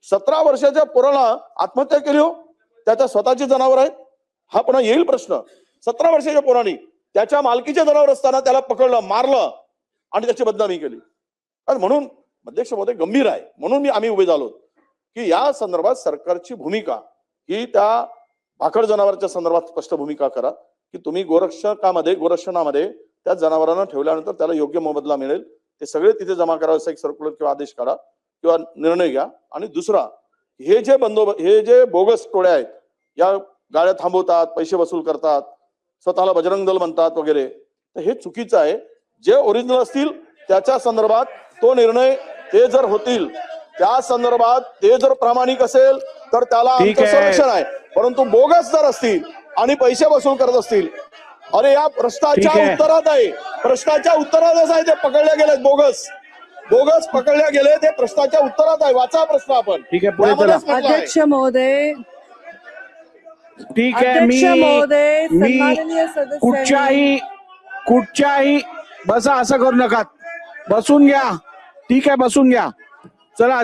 17 वर्षाच्या पोराला आत्महत्या केली हो, त्याच्या स्वतःची जनावर आहेत. हा पुन्हा येईल प्रश्न. 17 वर्षाच्या पोराने त्याच्या मालकीचे जनावर असताना त्याला पकडलं, मारलं आणि त्याची बदनामी केली. म्हणून अध्यक्ष महोदय गंभीर आहे. म्हणून आम्ही उभे झालो की या संदर्भात सरकारची भूमिका ही त्या भाकड जनावरांच्या संदर्भात स्पष्ट भूमिका करा की तुम्ही गोरक्षणामध्ये त्या जनावरांना ठेवल्यानंतर त्याला योग्य मोबदला मिळेल, ते सगळे तिथे जमा करा, असा एक सर्क्युलर किंवा आदेश काढा किंवा निर्णय घ्या. आणि दुसरा, हे जे बोगस टोळ्या आहेत, या गाड्या थांबवतात, पैसे वसूल करतात, स्वतःला बजरंग दल म्हणतात वगैरे, तर हे चुकीचं आहे. जे ओरिजिनल असतील त्याच्या संदर्भात तो निर्णय, ते जर होतील त्या संदर्भात ते जर प्रामाणिक असेल तर त्याला आमचं संरक्षण आहे. परंतु बोगस जर असतील आणि पैसे वसूल करत असतील, अरे या प्रश्नाच्या उत्तरात आहे, प्रश्नाच्या उत्तरात असं आहे, ते पकडल्या गेलेत, बोगस पकडल्या गेले, ते प्रश्नाच्या उत्तरात आहे. वाचा प्रश्न आपण. ठीक आहे, पुढे चला. अध्यक्ष महोदय, ठीक आहे, अध्यक्ष महोदय, मी सन्माननीय सदस्य, कुठच्याही बसा, असं करू नका, बसून घ्या. ठीक आहे, बसून घ्या. चला.